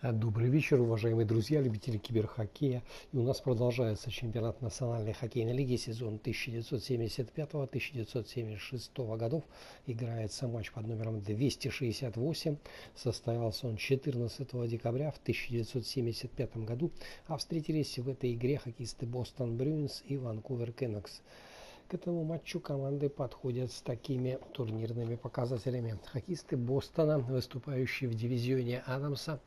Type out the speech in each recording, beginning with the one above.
Добрый вечер, уважаемые друзья, любители киберхоккея. И у нас продолжается чемпионат Национальной хоккейной лиги, сезон 1975-1976 годов. Играется матч под номером 268. Состоялся он 14 декабря в 1975 году. А встретились в этой игре хоккеисты Бостон Брюинс и Ванкувер Canucks. К этому матчу команды подходят с такими турнирными показателями. Хоккеисты Бостона, выступающие в дивизионе Адамса,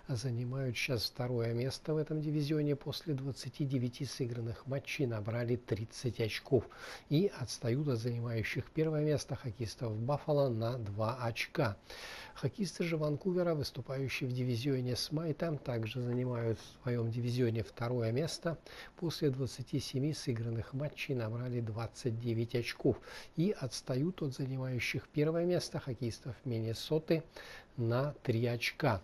занимают сейчас второе место в этом дивизионе. После 29 сыгранных матчей набрали 30 очков и отстают от занимающих первое место хоккеистов Баффало на 2 очка. Хоккеисты же Ванкувера, выступающие в дивизионе Смайта, также занимают в своем дивизионе второе место. После 27 сыгранных матчей набрали 29 очков и отстают от занимающих первое место хоккеистов Миннесоты на 3 очка.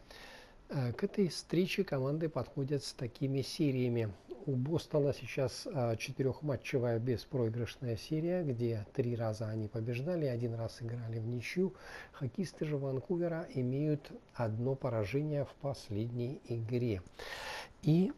К этой встрече команды подходят с такими сериями. У Бостона сейчас четырехматчевая беспроигрышная серия, где 3 раза они побеждали, 1 раз играли в ничью. Хоккеисты же Ванкувера имеют 1 поражение в последней игре. И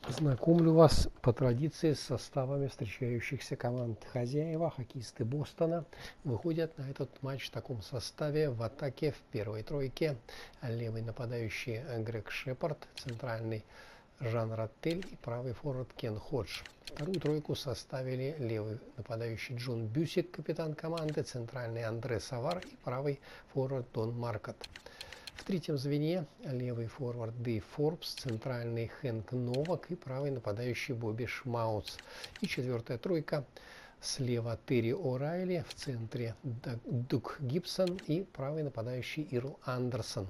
знакомлю вас по традиции с составами встречающихся команд. Хозяева, хоккеисты Бостона, выходят на этот матч в таком составе. В атаке в первой тройке левый нападающий Грег Шепард, центральный Жан Раттель и правый форвард Кен Ходж. Вторую тройку составили левый нападающий Джон Бюсик, капитан команды, центральный Андре Савар и правый форвард Дон Маркот. В третьем звене левый форвард Дэйв Форбс, центральный Хэнк Новак и правый нападающий Бобби Шмауц. И четвертая тройка: слева Терри О'Райли, в центре Дук Гибсон и правый нападающий Ирл Андерсон.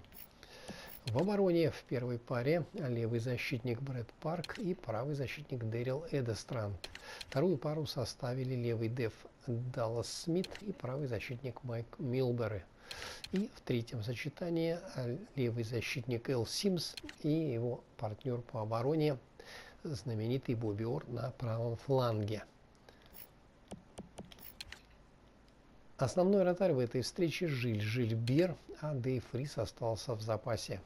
В обороне в первой паре левый защитник Брэд Парк и правый защитник Дэрил Эдестранд. Вторую пару составили левый деф Даллас Смит и правый защитник Майк Милбери. И в третьем сочетании левый защитник Эл Симс и его партнер по обороне, знаменитый Бобби Орр, на правом фланге. Основной вратарь в этой встрече Жиль Жильбер, а Дэйв Рис остался в запасе.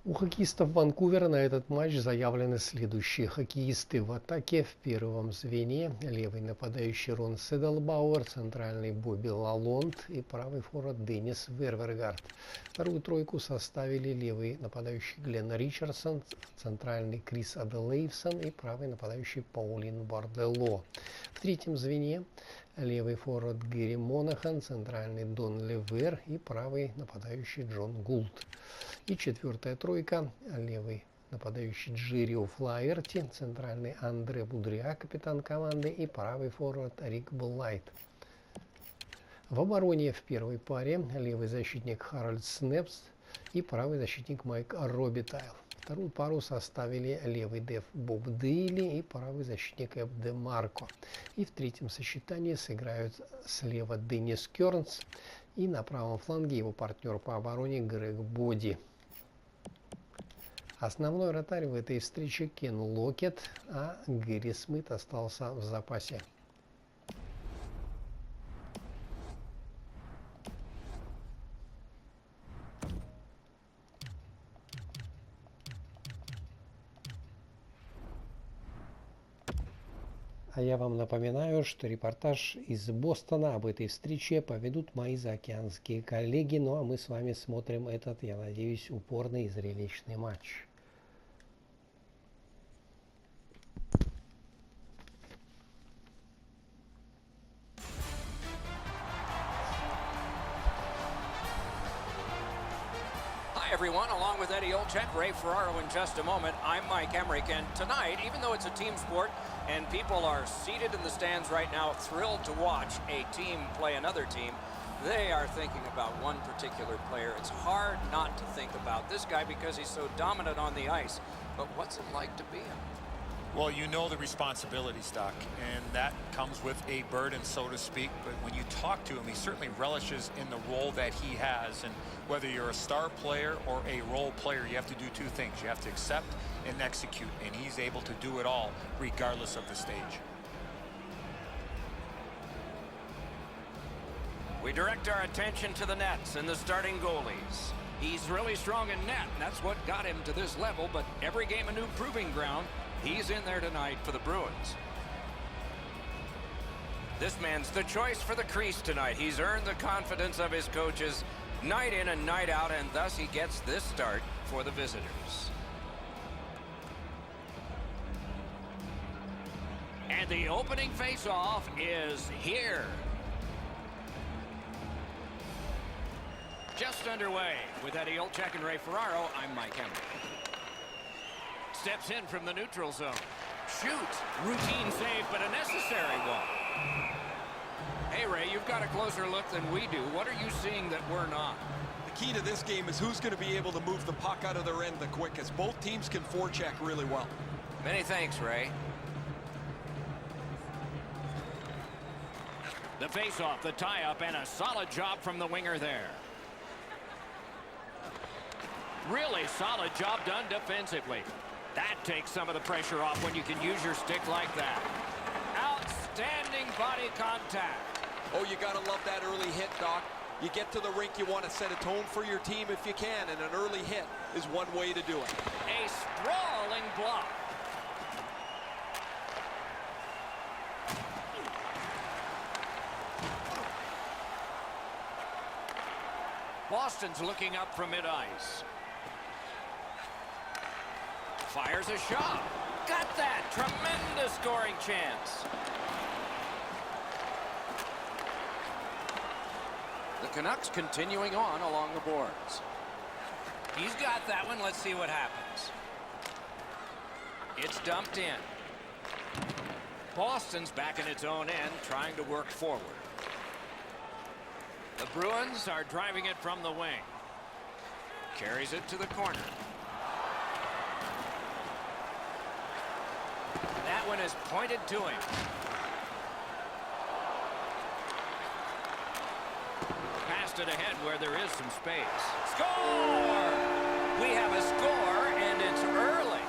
У хоккеистов Ванкувера на этот матч заявлены следующие хоккеисты в атаке. В первом звене левый нападающий Рон Седлбауэр, центральный Бобби Лалонд и правый форвард Деннис Вервергард. Вторую тройку составили левый нападающий Глен Ричардсон, центральный Крис Аделейвсон и правый нападающий Паулин Бардело. В третьем звене левый форвард Гэри Монахан, центральный Дон Левер и правый нападающий Джон Гулт. И четвертая тройка: левый нападающий Джеррио Флаерти, центральный Андре Будрия, капитан команды, и правый форвард Рик Блайт. В обороне в первой паре левый защитник Харальд Снепс и правый защитник Майк Робитайл. Вторую пару составили левый деф Боб Дейли и правый защитник Эб Де Марко. И в третьем сочетании сыграют слева Деннис Кернс и на правом фланге его партнер по обороне Грег Боди. Основной вратарь в этой встрече Кен Локет, а Гэри Смит остался в запасе. А я вам напоминаю, что репортаж из Бостона об этой встрече поведут мои заокеанские коллеги. Ну а мы с вами смотрим этот, я надеюсь, упорный и зрелищный матч. Everyone, along with Eddie Olczyk, Ray Ferraro in just a moment. I'm Mike Emmerich, and tonight, even though it's a team sport and people are seated in the stands right now thrilled to watch a team play another team, they are thinking about one particular player. It's hard not to think about this guy because he's so dominant on the ice. But what's it like to be him? Well, you know the responsibility, Stock, and that comes with a burden, so to speak. But when you talk to him, he certainly relishes in the role that he has. And whether you're a star player or a role player, you have to do two things. You have to accept and execute, and he's able to do it all regardless of the stage. We direct our attention to the nets and the starting goalies. He's really strong in net, and that's what got him to this level, but every game a new proving ground. He's in there tonight for the Bruins. This man's the choice for the crease tonight. He's earned the confidence of his coaches night in and night out, and thus he gets this start for the visitors. And the opening face-off is here. Just underway with Eddie Olczyk and Ray Ferraro. I'm Mike Emrick. Steps in from the neutral zone. Shoots. Routine save, but a necessary one. Hey, Ray, you've got a closer look than we do. What are you seeing that we're not? The key to this game is who's going to be able to move the puck out of their end the quickest. Both teams can forecheck really well. Many thanks, Ray. The face-off, the tie-up, and a solid job from the winger there. Really solid job done defensively. That takes some of the pressure off when you can use your stick like that. Outstanding body contact. Oh, you got to love that early hit, Doc. You get to the rink, you want to set a tone for your team if you can, and an early hit is one way to do it. A sprawling block. Boston's looking up from mid-ice. Fires a shot. Got that. Tremendous scoring chance. The Canucks continuing on along the boards. He's got that one. Let's see what happens. It's dumped in. Boston's back in its own end, trying to work forward. The Bruins are driving it from the wing. Carries it to the corner. That one is pointed to him. Passed it ahead where there is some space. Score! We have a score, and it's early.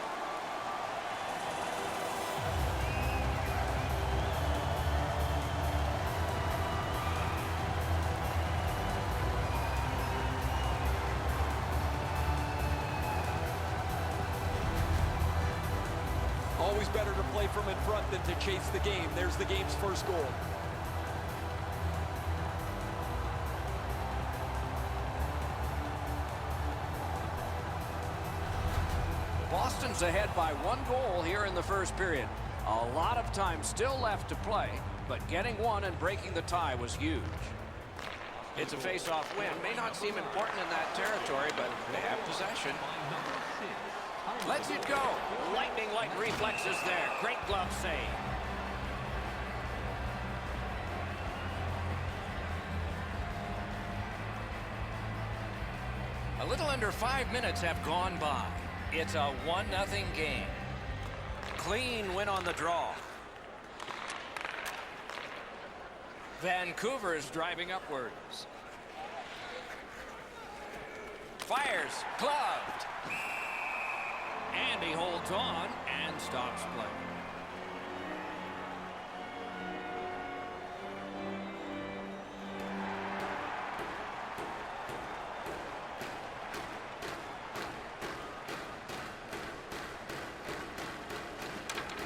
Always better to play from in front than to chase the game. There's the game's first goal. Boston's ahead by 1 goal here in the first period. A lot of time still left to play, but getting one and breaking the tie was huge. It's a face-off win. May not seem important in that territory, but they have possession. Lets it go. Lightning-like reflexes there. Great glove save. A little under 5 minutes have gone by. It's a 1-0 game. Clean win on the draw. Vancouver is driving upwards. Fires. Gloved. And he holds on and stops play.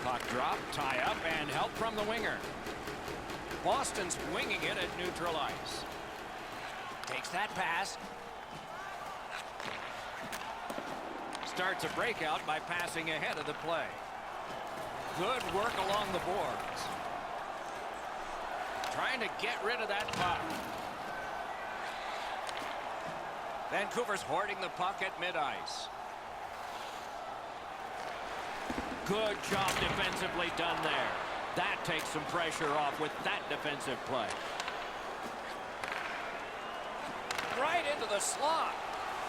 Puck drop, tie up, and help from the winger. Boston's winging it at neutral ice. Takes that pass. Starts a breakout by passing ahead of the play. Good work along the boards. Trying to get rid of that puck. Vancouver's hoarding the puck at mid-ice. Good job defensively done there. That takes some pressure off with that defensive play. Right into the slot.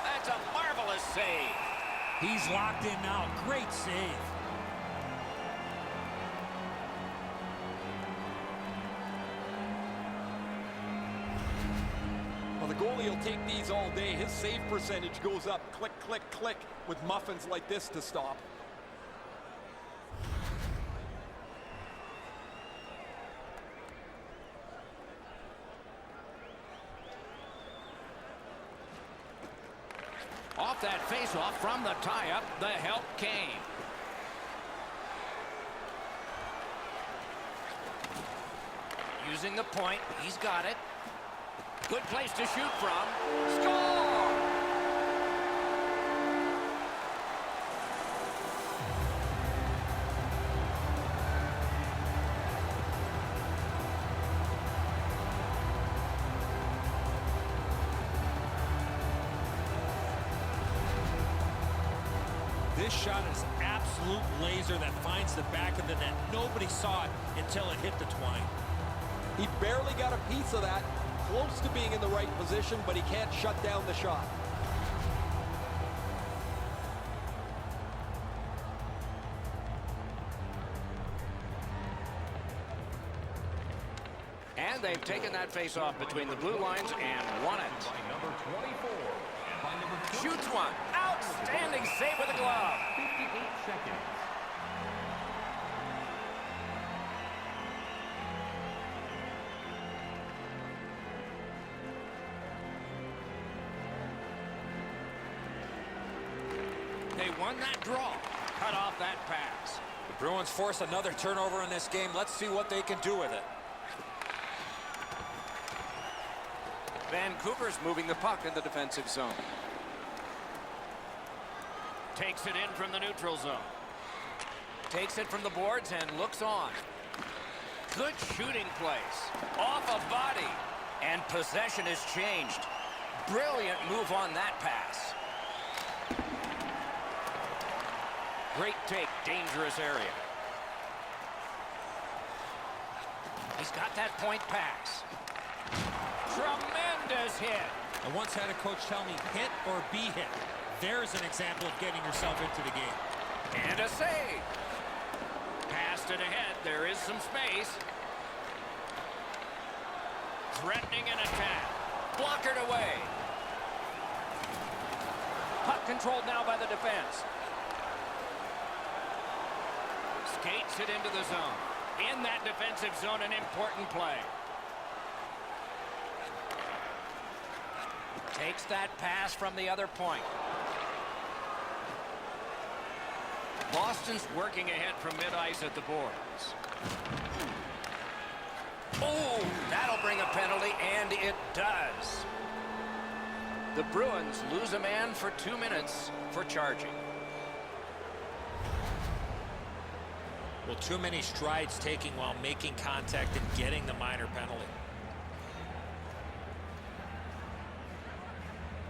That's a marvelous save. He's locked in now. Great save. take these all day. His save percentage goes up. Click, click, click with muffins like this to stop. Off that faceoff from the tie-up, the help came. Using the point, he's got it. Good place to shoot from. Score! This shot is absolute laser that finds the back of the net. Nobody saw it until it hit the twine. He barely got a piece of that. Close to being in the right position, but he can't shut down the shot. And they've taken that face-off between the blue lines and won it. Shoots one. Outstanding save with the glove. 58 seconds. They won that draw. Cut off that pass. The Bruins force another turnover in this game. Let's see what they can do with it. Vancouver's moving the puck in the defensive zone. Takes it in from the neutral zone. Takes it from the boards and looks on. Good shooting place. Off a body. And possession is changed. Brilliant move on that pass. Great take, dangerous area. He's got that point pass. Tremendous hit. I once had a coach tell me, hit or be hit. There's an example of getting yourself into the game. And a save. Passed it ahead. There is some space. Threatening an attack. Blockered away. Puck controlled now by the defense. Skates it into the zone. In that defensive zone, an important play. Takes that pass from the other point. Boston's working ahead from mid-ice at the boards. Oh, that'll bring a penalty, and it does. The Bruins lose a man for 2 minutes for charging. Well, too many strides taking while making contact and getting the minor penalty.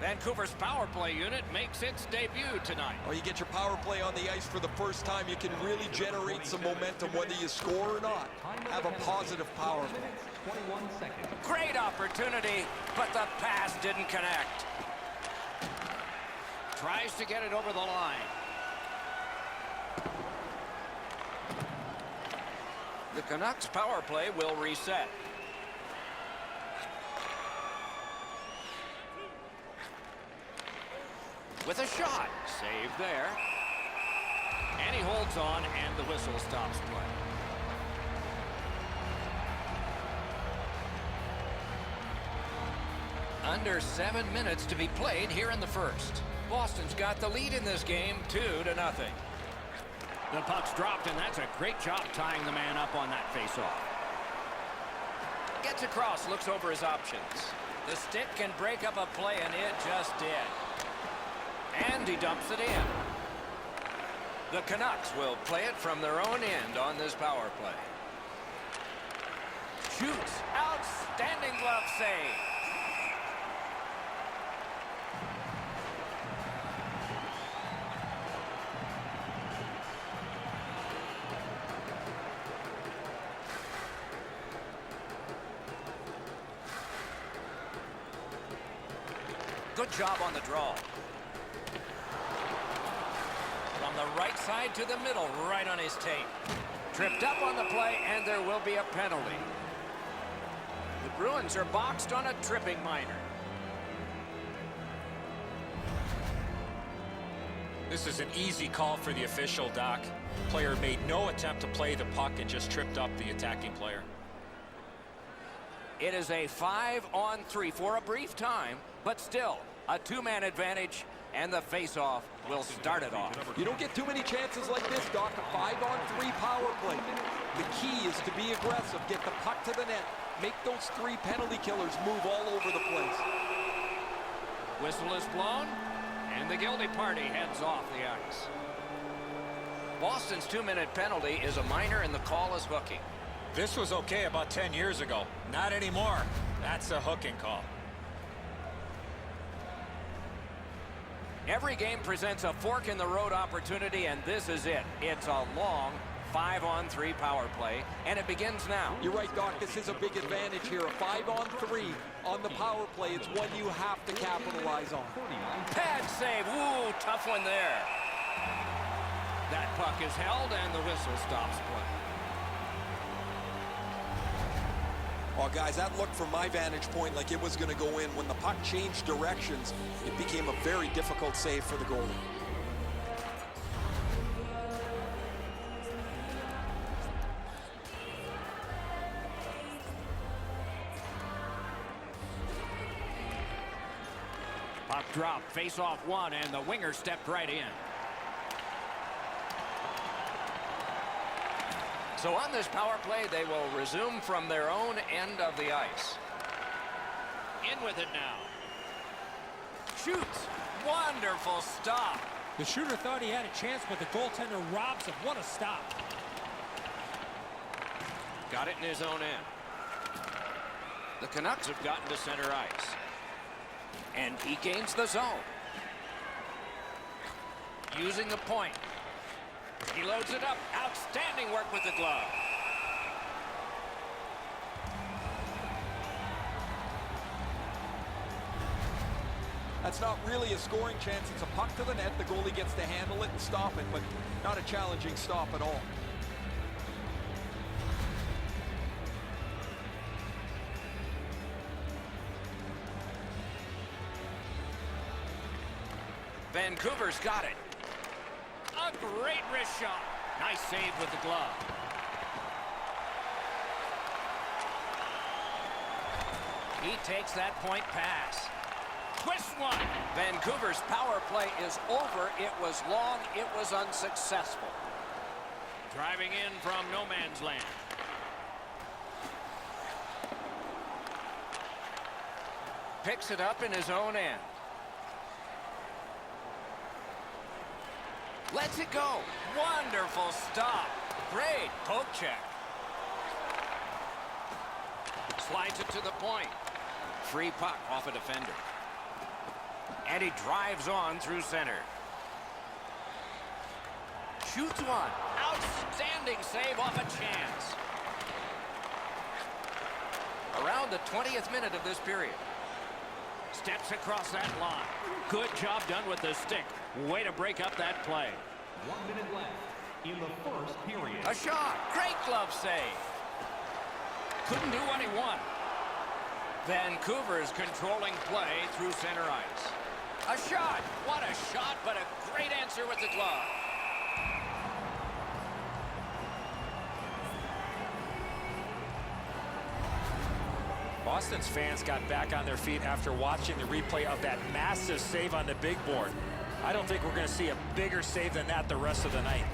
Vancouver's power play unit makes its debut tonight. Well, you get your power play on the ice for the first time, you can really generate some momentum whether you score or not. Have a positive power play. 21 seconds. Great opportunity, but the pass didn't connect. Tries to get it over the line. The Canucks power play will reset. With a shot. Save there. And he holds on, and the whistle stops play. Under 7 minutes to be played here in the first. Boston's got the lead in this game, 2-0. The puck's dropped, and that's a great job tying the man up on that faceoff. Gets across, looks over his options. The stick can break up a play, and it just did. And he dumps it in. The Canucks will play it from their own end on this power play. Shoots. Outstanding glove save. Good job on the draw. From the right side to the middle, right on his tape. Tripped up on the play, and there will be a penalty. The Bruins are boxed on a tripping minor. This is an easy call for the official, Doc. Player made no attempt to play the puck and just tripped up the attacking player. It is a 5-on-3 for a brief time, but still a two-man advantage, and the face-off will start it off. You don't get too many chances like this, Doc. A 5-on-3 power play. The key is to be aggressive, get the puck to the net, make those 3 penalty killers move all over the place. Whistle is blown, and the guilty party heads off the ice. Boston's 2-minute penalty is a minor, and the call is hooking. This was okay about 10 years ago. Not anymore. That's a hooking call. Every game presents a fork-in-the-road opportunity, and this is it. It's a long 5-on-3 power play, and it begins now. You're right, Doc. This is a big advantage here. A 5-on-3 on the power play. It's one you have to capitalize on. Pad save. Ooh, tough one there. That puck is held, and the whistle stops play. Well, guys, that looked from my vantage point like it was going to go in. When the puck changed directions, it became a very difficult save for the goalie. Puck drop, face-off one, and the winger stepped right in. So on this power play, they will resume from their own end of the ice. In with it now. Shoots. Wonderful stop. The shooter thought he had a chance, but the goaltender robs him. What a stop. Got it in his own end. The Canucks have gotten to center ice. And he gains the zone. Using the point. He loads it up. Outstanding work with the glove. That's not really a scoring chance. It's a puck to the net. The goalie gets to handle it and stop it, but not a challenging stop at all. Vancouver's got it. A great wrist shot. Nice save with the glove. He takes that point pass. Twist one. Vancouver's power play is over. It was long. It was unsuccessful. Driving in from no man's land. Picks it up in his own end. Lets it go. Wonderful stop. Great poke check. Slides it to the point. Free puck off a defender. And he drives on through center. Shoots one. Outstanding save off a chance. Around the 20th minute of this period. Steps across that line. Good job done with the stick. Way to break up that play. 1 minute left in the first period. A shot. Great glove save. Couldn't do what he wanted. Vancouver is controlling play through center ice. A shot. What a shot, but a great answer with the glove. Boston's fans got back on their feet after watching the replay of that massive save on the big board. I don't think we're going to see a bigger save than that the rest of the night.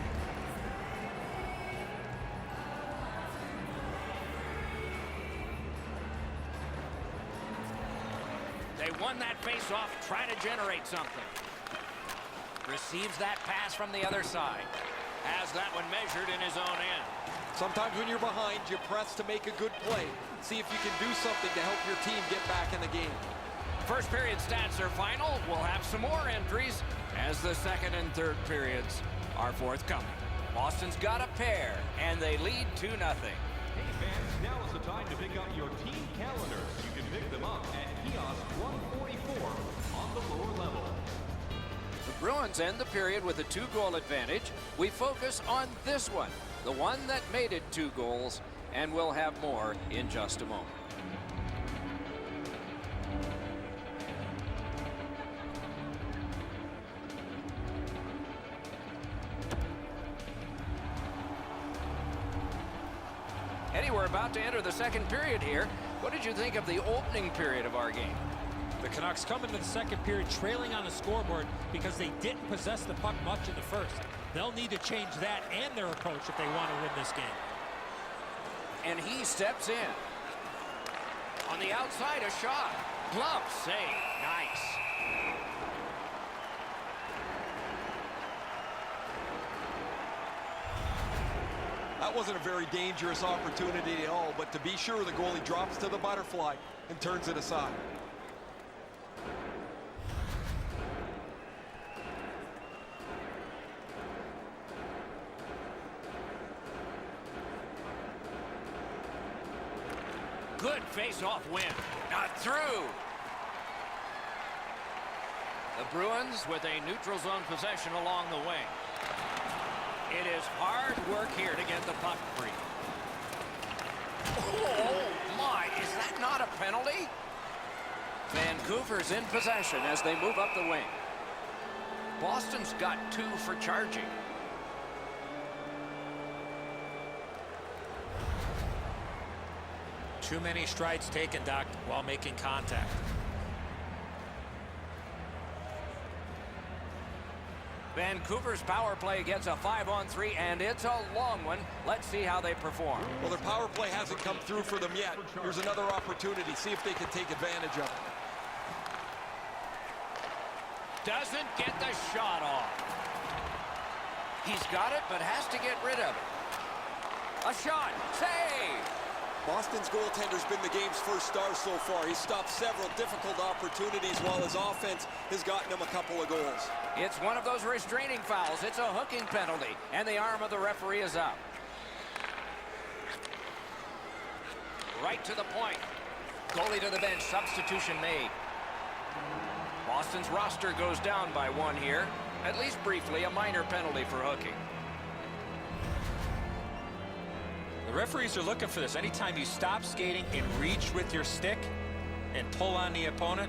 They won that face-off, trying to generate something. Receives that pass from the other side. Has that one measured in his own end. Sometimes when you're behind, you press to make a good play. See if you can do something to help your team get back in the game. First period stats are final. We'll have some more entries as the second and third periods are forthcoming. Boston's got a pair, and they lead 2-0. Hey fans, now is the time to pick up your team calendars. You can pick them up at kiosk 144 on the lower level. The Bruins end the period with a 2-goal advantage. We focus on this one, the one that made it 2 goals, and we'll have more in just a moment. everybody. We're about to enter the second period here. What did you think of the opening period of our game? The Canucks come into the second period trailing on the scoreboard because they didn't possess the puck much in the first. They'll need to change that and their approach if they want to win this game. And he steps in. On the outside, a shot. Glove save. Nice. That wasn't a very dangerous opportunity at all, but to be sure, the goalie drops to the butterfly and turns it aside. Good face-off win. Not through. The Bruins with a neutral zone possession along the wing. It is hard work here to get the puck free. Oh, my. Is that not a penalty? Vancouver's in possession as they move up the wing. Boston's got 2 for charging. Too many strides taken, Doc, while making contact. Vancouver's power play gets a 5-on-3, and it's a long one. Let's see how they perform. Well, their power play hasn't come through for them yet. Here's another opportunity. See if they can take advantage of it. Doesn't get the shot off. He's got it, but has to get rid of it. A shot. Save. Boston's goaltender's been the game's first star so far. He's stopped several difficult opportunities while his offense has gotten him a couple of goals. It's one of those restraining fouls. It's a hooking penalty, and the arm of the referee is up. Right to the point. Goalie to the bench. Substitution made. Boston's roster goes down by 1 here. At least briefly, a minor penalty for hooking. The referees are looking for this. Anytime you stop skating and reach with your stick and pull on the opponent,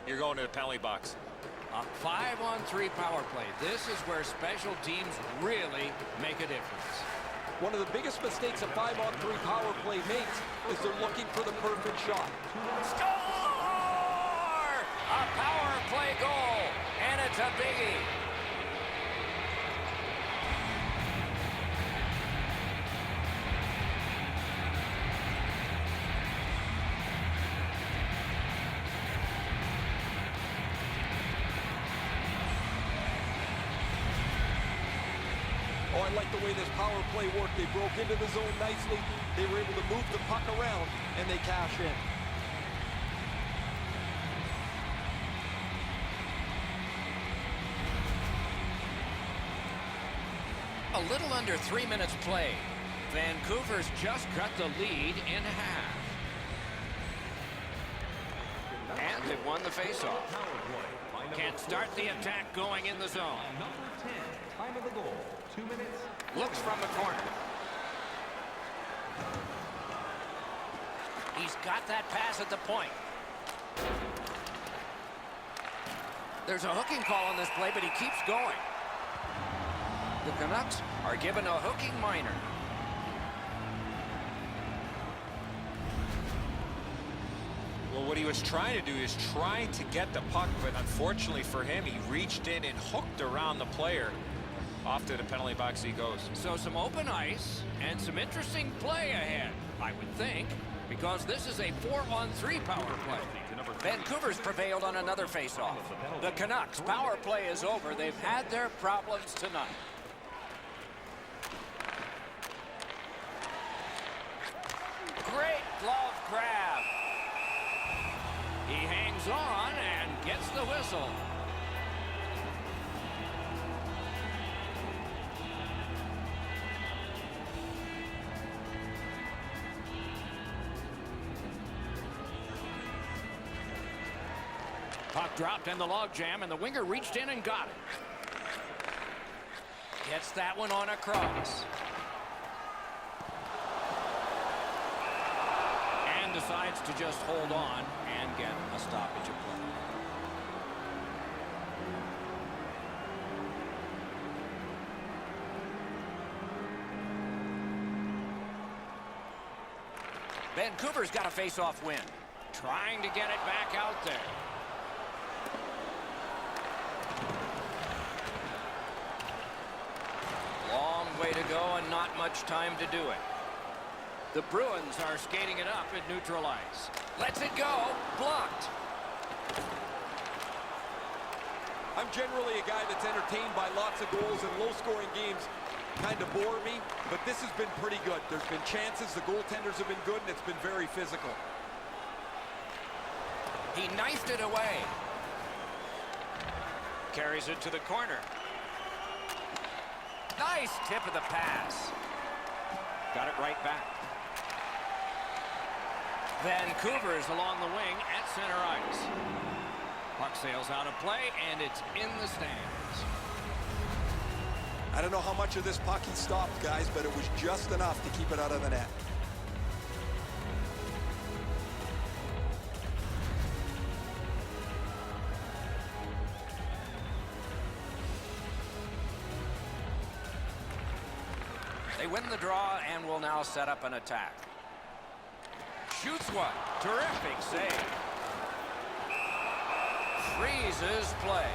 you're going to the penalty box. A 5-on-3 power play. This is where special teams really make a difference. One of the biggest mistakes a 5-on-3 power play makes is they're looking for the perfect shot. Score! A power play goal, and it's a biggie. Oh, I like the way this power play worked. They broke into the zone nicely. They were able to move the puck around, and they cash in. A little under 3 minutes played. Vancouver's just cut the lead in half. And they've won the faceoff. Can't start the attack going in the zone. Number 10, time of the goal, 2 minutes. Looks from the corner. He's got that pass at the point. There's a hooking call on this play, but he keeps going. The Canucks are given a hooking minor. Well, what he was trying to do is trying to get the puck, but unfortunately for him, he reached in and hooked around the player. Off to the penalty box he goes. So some open ice and some interesting play ahead, I would think, because this is a 4-on-3 power play. Vancouver's prevailed on another faceoff. The Canucks' power play is over. They've had their problems tonight. Great glove grab. He hangs on and gets the whistle. Puck dropped in the logjam, and the winger reached in and got it. Gets that one on a cross. And decides to just hold on and get a stoppage of play. Vancouver's got a face-off win. Trying to get it back out there. Long way to go and not much time to do it. The Bruins are skating it up at neutral ice. Lets it go. Blocked. I'm generally a guy that's entertained by lots of goals, and low-scoring games kind of bore me, but this has been pretty good. There's been chances, the goaltenders have been good, and it's been very physical. He knifed it away. Carries it to the corner. Nice tip of the pass. Got it right back. Vancouver's along the wing at center ice. Puck sails out of play, and it's in the stands. I don't know how much of this puck he stopped, guys, but it was just enough to keep it out of the net. They win the draw and will now set up an attack. Shoots one. Terrific save. Freezes play.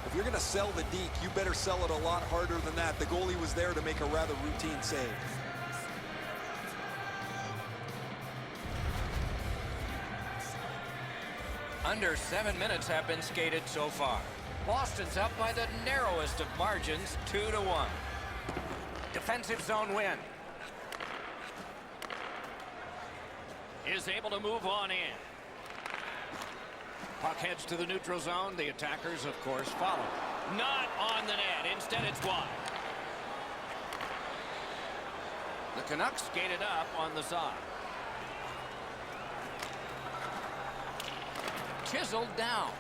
If you're going to sell the deke, you better sell it a lot harder than that. The goalie was there to make a rather routine save. Under 7 minutes have been skated so far. Boston's up by the narrowest of margins, 2-1. Defensive zone win. Is able to move on in. Puck heads to the neutral zone. The attackers, of course, follow. Not on the net. Instead, it's wide. The Canucks skated up on the side. Chiseled down.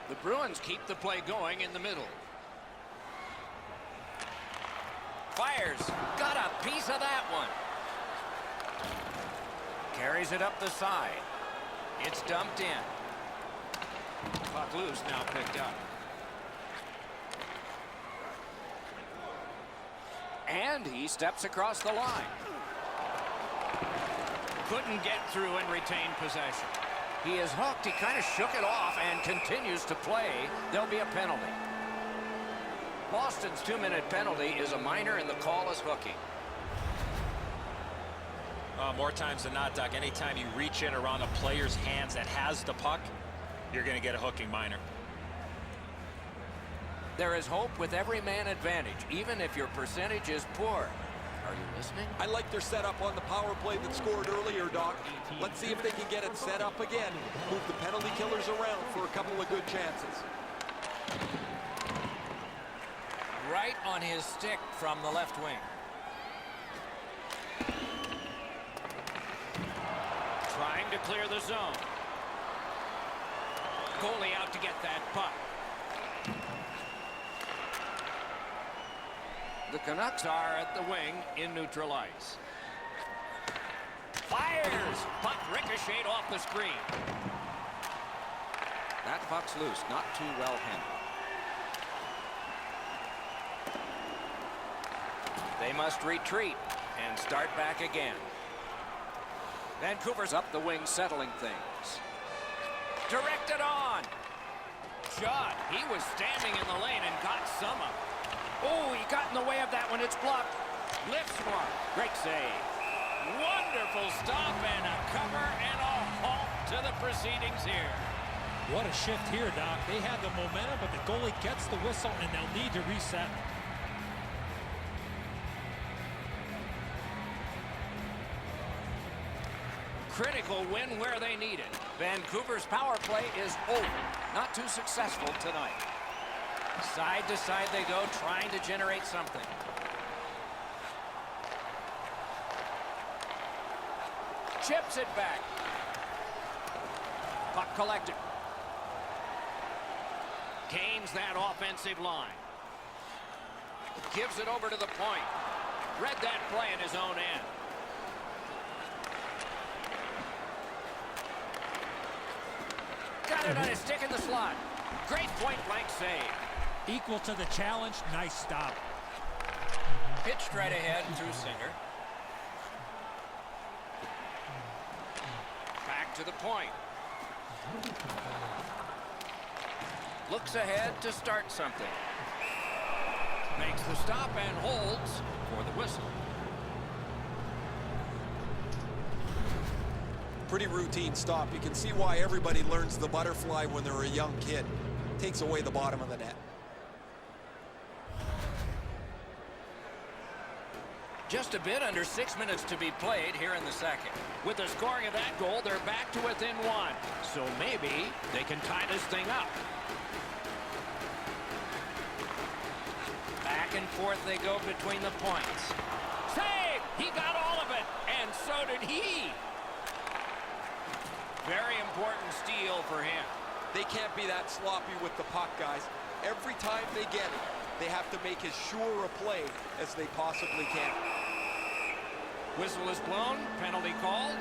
The Bruins keep the play going in the middle. Fires. Got a piece of that one. Carries it up the side. It's dumped in. Puck loose, now picked up. And he steps across the line. Couldn't get through and retain possession. He is hooked. He kind of shook it off and continues to play. There'll be a penalty. Boston's 2-minute penalty is a minor, and the call is hooking. More times than not, Doc, anytime you reach in around a player's hands that has the puck, you're going to get a hooking minor. There is hope with every man advantage, even if your percentage is poor. Are you listening? I like their setup on the power play that scored earlier, Doc. Let's see if they can get it set up again. Move the penalty killers around for a couple of good chances. Right on his stick from the left wing. Trying to clear the zone. Goalie out to get that puck. The Canucks are at the wing in neutral ice. Fires! Puck ricocheted off the screen. That puck's loose, not too well handled. They must retreat and start back again. Vancouver's up the wing, settling things. Directed on. Shot. He was standing in the lane and got some of it. Oh, he got in the way of that one. It's blocked. Lifts one. Great save. Wonderful stop and a cover and a halt to the proceedings here. What a shift here, Doc. They had the momentum, but the goalie gets the whistle, and they'll need to reset. Critical win where they need it. Vancouver's power play is over. Not too successful tonight. Side to side they go, trying to generate something. Chips it back. Puck collected. Gains that offensive line. Gives it over to the point. Read that play in his own end. Got it on his stick in the slot. Great point-blank save. Equal to the challenge. Nice stop. Pitched right ahead through center. Back to the point. Looks ahead to start something. Makes the stop and holds for the whistle. Pretty routine stop. You can see why everybody learns the butterfly when they're a young kid. Takes away the bottom of the net. Just a bit under 6 minutes to be played here in the second. With the scoring of that goal, they're back to within one. So maybe they can tie this thing up. Back and forth they go between the points. Save! He got all of it, and so did he. Very important steal for him. They can't be that sloppy with the puck, guys. Every time they get it, they have to make as sure a play as they possibly can. Whistle is blown, penalty called,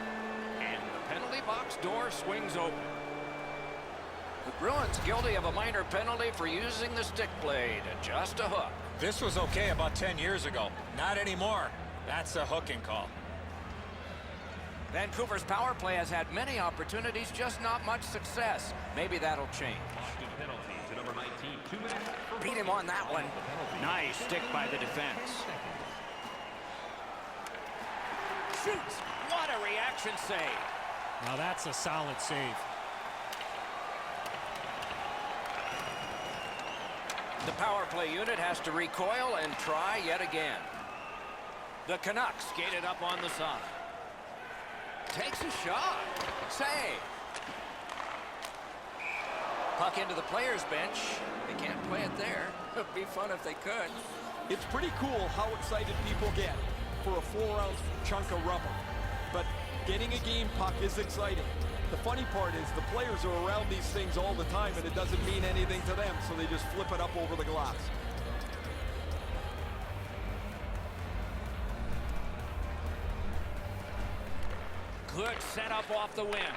and the penalty box door swings open. The Bruins guilty of a minor penalty for using the stick blade, just a hook. This was okay about 10 years ago. Not anymore. That's a hooking call. Vancouver's power play has had many opportunities, just not much success. Maybe that'll change. Penalty to number 19. 2 minutes. Beat him on that one. Nice stick by the defense. Shoots. What a reaction save. Now that's a solid save. The power play unit has to recoil and try yet again. The Canucks skated up on the side. Takes a shot. Save. Puck into the players' bench. They can't play it there. It'd be fun if they could. It's pretty cool how excited people get for a 4-ounce chunk of rubber. But getting a game puck is exciting. The funny part is the players are around these things all the time and it doesn't mean anything to them, so they just flip it up over the glass. Good setup off the wing.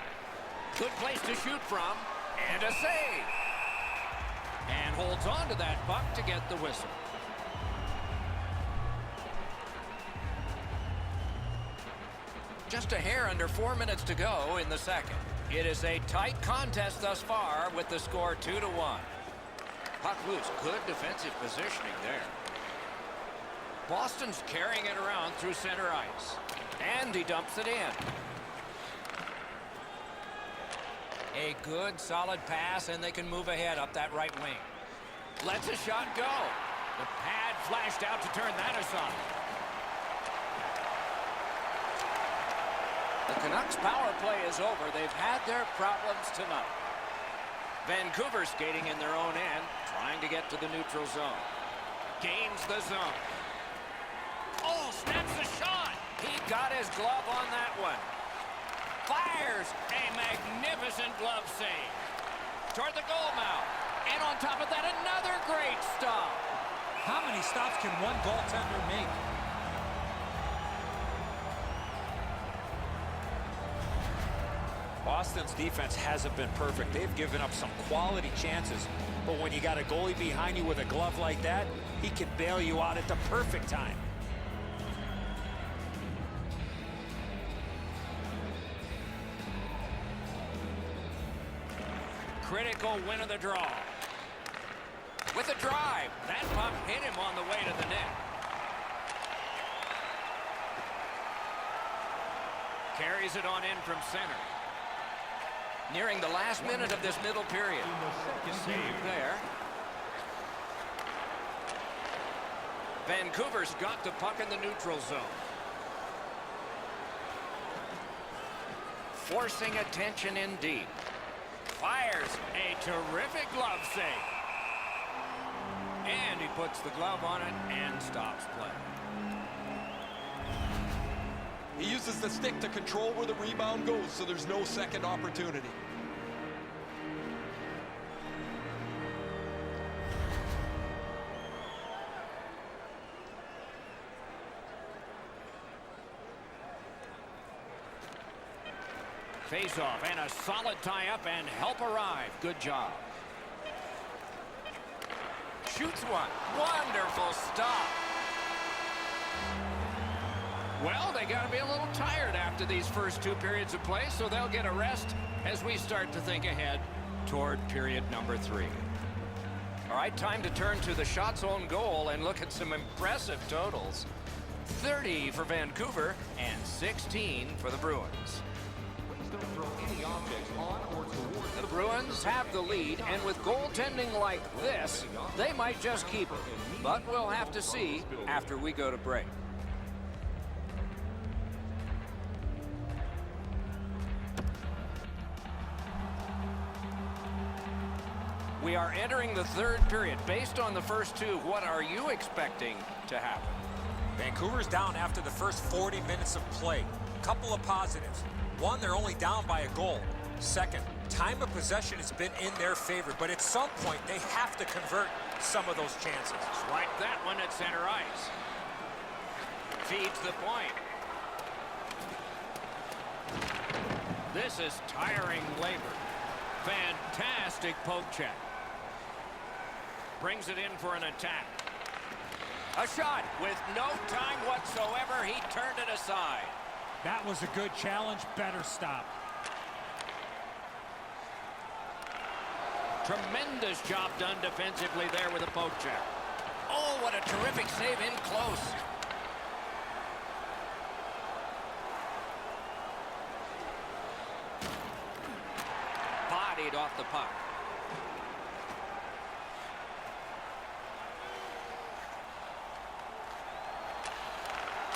Good place to shoot from. And a save. And holds on to that puck to get the whistle. Just a hair under 4 minutes to go in the second. It is a tight contest thus far with the score 2-1. Puck loose. Good defensive positioning there. Boston's carrying it around through center ice. And he dumps it in. A good, solid pass, and they can move ahead up that right wing. Lets a shot go. The pad flashed out to turn that aside. The Canucks' power play is over. They've had their problems tonight. Vancouver skating in their own end, trying to get to the neutral zone. Gains the zone. Oh, snaps the shot. He got his glove on that one. Fires a magnificent glove save toward the goal mouth. And on top of that, another great stop. How many stops can one goaltender make? Boston's defense hasn't been perfect. They've given up some quality chances. But when you got a goalie behind you with a glove like that, he can bail you out at the perfect time. Critical win of the draw. With a drive. That puck hit him on the way to the net. Carries it on in from center. Nearing the last minute of this middle period. Save there. Vancouver's got the puck in the neutral zone. Forcing attention in deep. Fires a terrific glove save. And he puts the glove on it and stops play. He uses the stick to control where the rebound goes, so there's no second opportunity. Face-off and a solid tie-up and help arrive. Good job. Shoots one. Wonderful stop. Well, they got to be a little tired after these first 2 periods of play, so they'll get a rest as we start to think ahead toward period number 3. All right, time to turn to the shots on goal and look at some impressive totals. 30 for Vancouver and 16 for the Bruins. Please don't throw any objects on or towards The Bruins have the lead, and with goaltending like this, they might just keep it. But we'll have to see after we go to break. We are entering the 3rd period. Based on the first 2, what are you expecting to happen? Vancouver's down after the first 40 minutes of play. Couple of positives. One, they're only down by a goal. Second, time of possession has been in their favor, but at some point they have to convert some of those chances. Swipe that one at center ice. Feeds the point. This is tiring labor. Fantastic poke check. Brings it in for an attack. A shot with no time whatsoever. He turned it aside. That was a good challenge. Better stop. Tremendous job done defensively there with a poke check. Oh, what a terrific save in close. Bodied off the puck.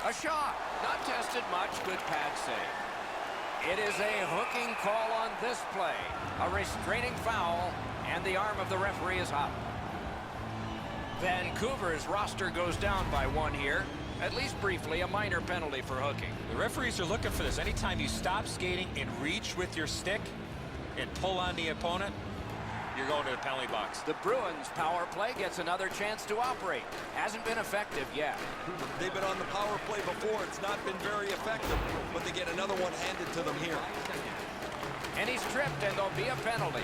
A shot. Not tested much. Good pad save. It is a hooking call on this play. A restraining foul, and the arm of the referee is out. Vancouver's roster goes down by 1 here. At least briefly, a minor penalty for hooking. The referees are looking for this. Anytime you stop skating and reach with your stick and pull on the opponent, you're going to the penalty box. The Bruins power play gets another chance to operate. Hasn't been effective yet. They've been on the power play before. It's not been very effective, but they get another one handed to them here. And he's tripped, and there'll be a penalty.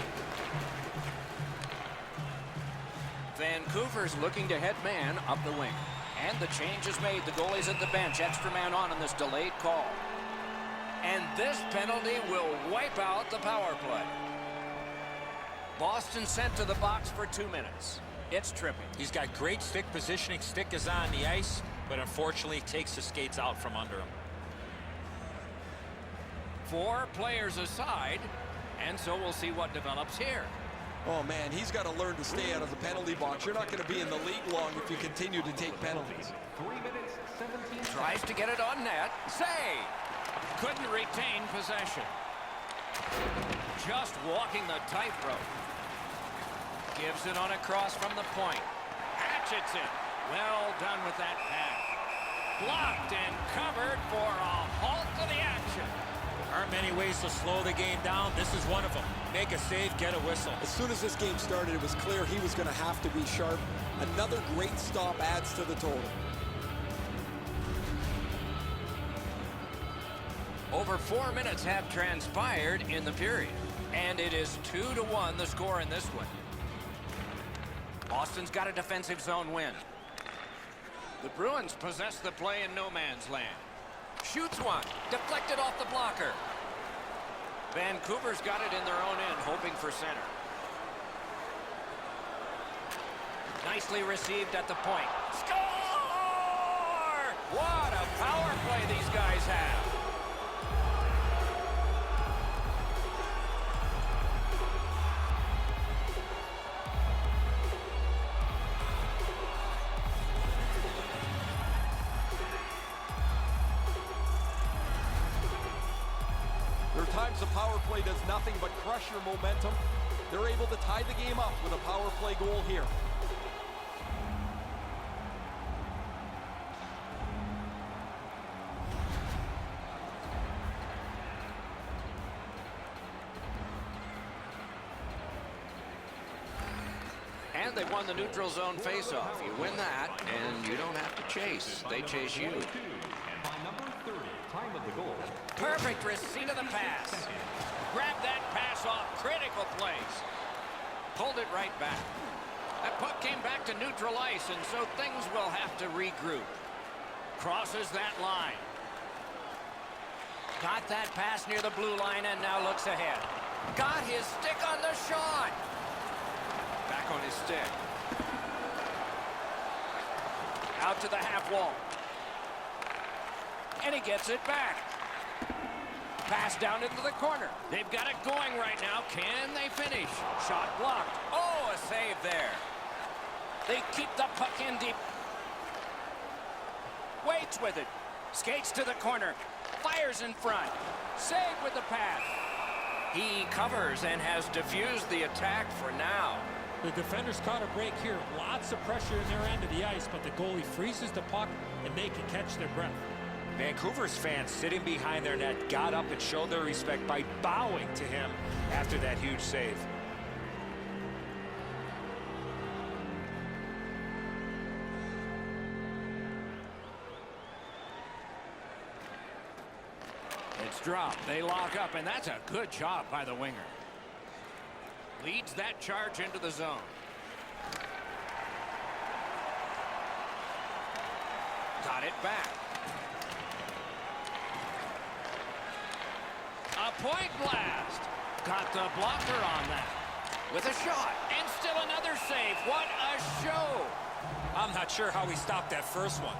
Vancouver's looking to head man up the wing. And the change is made. The goalie's at the bench. Extra man on this delayed call. And this penalty will wipe out the power play. Boston sent to the box for 2 minutes. It's tripping. He's got great stick positioning. Stick is on the ice, but unfortunately takes the skates out from under him. 4 players aside, and so we'll see what develops here. Oh, man, he's got to learn to stay out of the penalty box. You're not going to be in the league long if you continue to take penalties. 3 minutes, 17 seconds. Tries to get it on net. Save! Couldn't retain possession. Just walking the tightrope. Gives it on across from the point. Hatchets it. Well done with that pass. Blocked and covered for a halt to the action. There aren't many ways to slow the game down. This is one of them. Make a save, get a whistle. As soon as this game started, it was clear he was going to have to be sharp. Another great stop adds to the total. Over 4 minutes have transpired in the period. And it is 2-1 the score in this one. Boston's got a defensive zone win. The Bruins possess the play in no man's land. Shoots one. Deflected off the blocker. Vancouver's got it in their own end, hoping for center. Nicely received at the point. Score! What a power play these guys have. There are times the power play does nothing but crush your momentum. They're able to tie the game up with a power play goal here. And they won the neutral zone faceoff. You win that, and you don't have to chase. They chase you. And by number 30, time of the goal. Perfect receipt of the pass. Grab that pass off critical place. Pulled it right back. That puck came back to neutral ice, and so things will have to regroup. Crosses that line. Got that pass near the blue line and now looks ahead. Got his stick on the shot. Back on his stick. Out to the half wall. And he gets it back. Pass down into the corner. They've got it going right now. Can they finish? Shot blocked. Oh, a save there. They keep the puck in deep. Waits with it. Skates to the corner. Fires in front. Save with the pass. He covers and has diffused the attack for now. The defenders caught a break here. Lots of pressure in their end of the ice, but the goalie freezes the puck and they can catch their breath. Vancouver's fans sitting behind their net got up and showed their respect by bowing to him after that huge save. It's dropped. They lock up, and that's a good job by the winger. Leads that charge into the zone. Got it back. A point blast. Got the blocker on that. With a shot, and still another save. What a show. I'm not sure how he stopped that first one.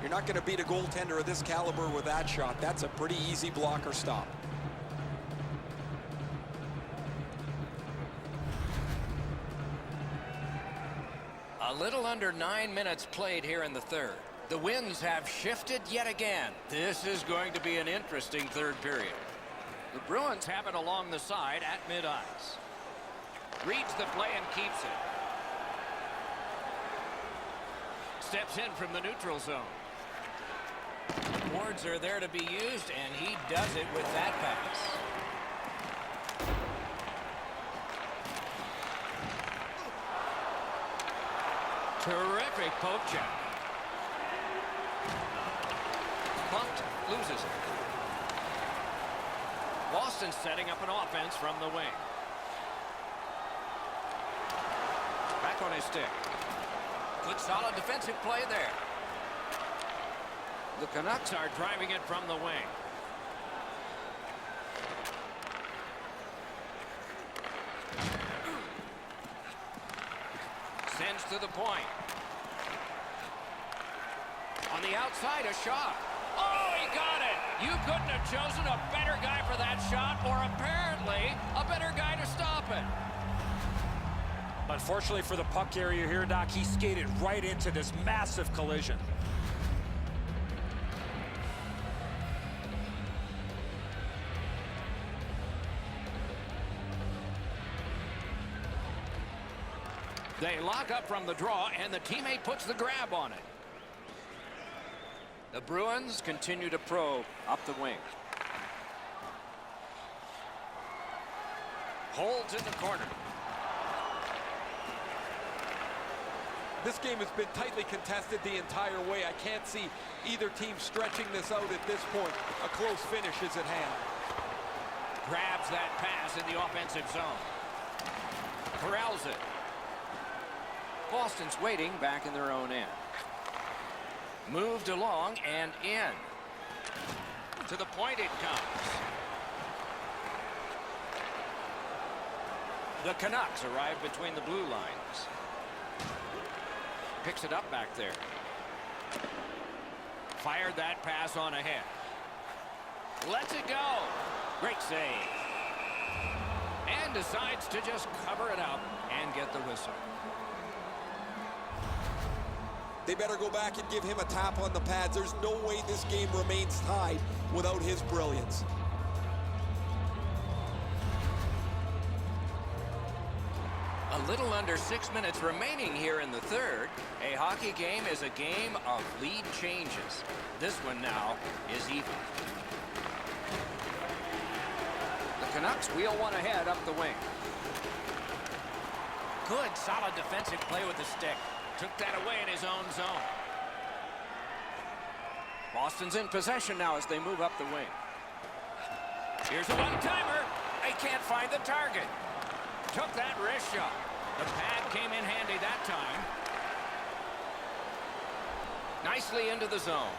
You're not going to beat a goaltender of this caliber with that shot. That's a pretty easy blocker stop. A little under 9 minutes played here in the third. The winds have shifted yet again. This is going to be an interesting third period. The Bruins have it along the side at mid-ice. Reads the play and keeps it. Steps in from the neutral zone. Boards are there to be used, and he does it with that pass. Terrific poke check. Bumped, loses it. Boston setting up an offense from the wing. Back on his stick. Good solid defensive play there. The Canucks are driving it from the wing. Sends to the point. On the outside, a shot. Oh, he got it. You couldn't have chosen a better guy for that shot, or apparently a better guy to stop it. Unfortunately for the puck carrier here, Doc, he skated right into this massive collision. They lock up from the draw, and the teammate puts the grab on it. The Bruins continue to probe up the wing. Holds in the corner. This game has been tightly contested the entire way. I can't see either team stretching this out at this point. A close finish is at hand. Grabs that pass in the offensive zone. Corrals it. Boston's waiting back in their own end. Moved along and in. To the point it comes. The Canucks arrive between the blue lines. Picks it up back there. Fired that pass on ahead. Lets it go. Great save. And decides to just cover it up and get the whistle. They better go back and give him a tap on the pads. There's no way this game remains tied without his brilliance. A little under 6 minutes remaining here in the third. A hockey game is a game of lead changes. This one now is even. The Canucks wheel one ahead up the wing. Good solid defensive play with the stick. Took that away in his own zone. Boston's in possession now as they move up the wing. Here's a one-timer. They can't find the target. Took that wrist shot. The pad came in handy that time. Nicely into the zone.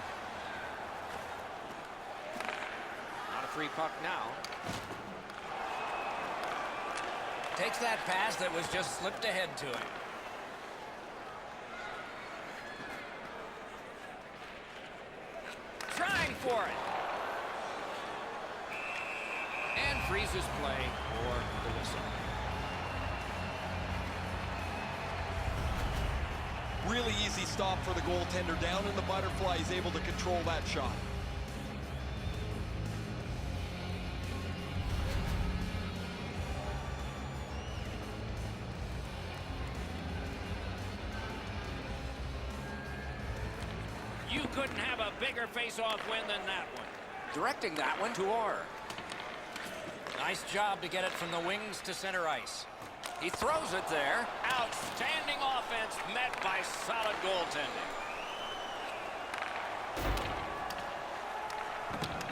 Not a free puck now. Takes that pass that was just slipped ahead to him. Trying for it. And freezes play for the whistle. Really easy stop for the goaltender. Down in the butterfly, he's able to control that shot. You couldn't have a bigger face-off win than that one. Directing that one to Orr. Nice job to get it from the wings to center ice. He throws it there. Outstanding offense met by solid goaltending.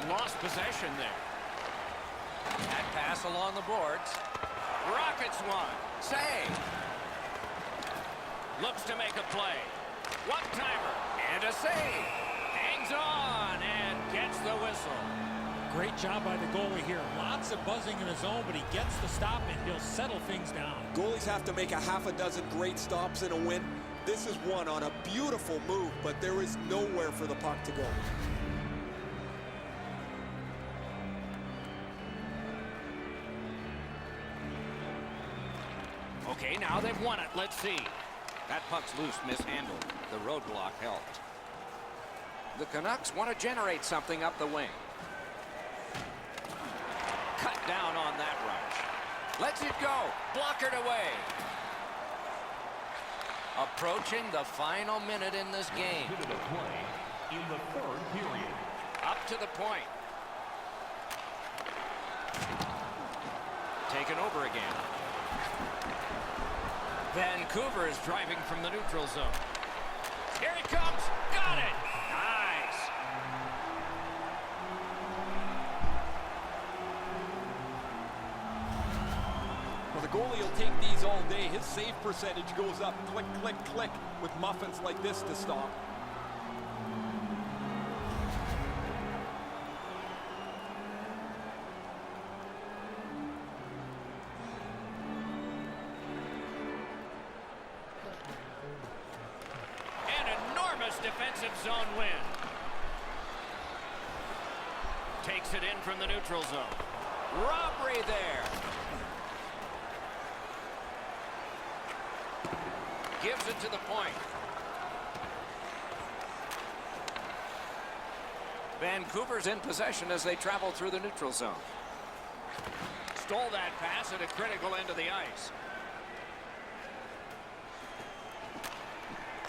Lost possession there. That pass along the boards. Rockets one. Save. Looks to make a play. One-timer. And a save. Hangs on and gets the whistle. Great job by the goalie here. Lots of buzzing in his zone, but he gets the stop and he'll settle things down. Goalies have to make a half a dozen great stops in a win. This is one on a beautiful move, but there is nowhere for the puck to go. Okay, now they've won it. Let's see. That puck's loose, mishandled. The roadblock helped. The Canucks want to generate something up the wing. Cut down on that rush. Lets it go. Blockered away. Approaching the final minute in this game. Minute of play in the third period. Up to the point. Taken over again. Vancouver is driving from the neutral zone. Here it comes. Got it. Nice. Well, the goalie will take these all day. His save percentage goes up. Click, click, click with muffins like this to stop. Defensive zone win. Takes it in from the neutral zone. Robbery there. Gives it to the point. Vancouver's in possession as they travel through the neutral zone. Stole that pass at a critical end of the ice.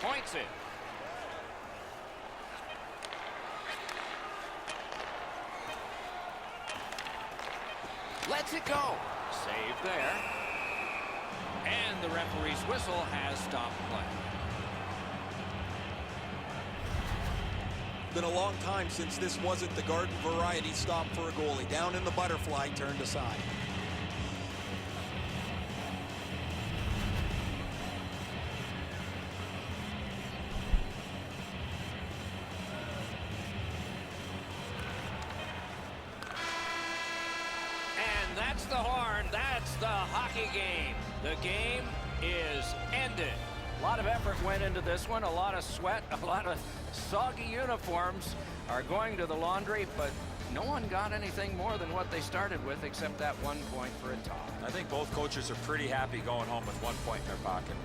Points it. Lets it go. Save there. And the referee's whistle has stopped play. Been a long time since this wasn't the garden variety stop for a goalie. Down in the butterfly, turned aside. That's the horn. That's the hockey game. The game is ended. A lot of effort went into this one. A lot of sweat. A lot of soggy uniforms are going to the laundry, but no one got anything more than what they started with except that 1 point for a tie. I think both coaches are pretty happy going home with 1 point in their pocket.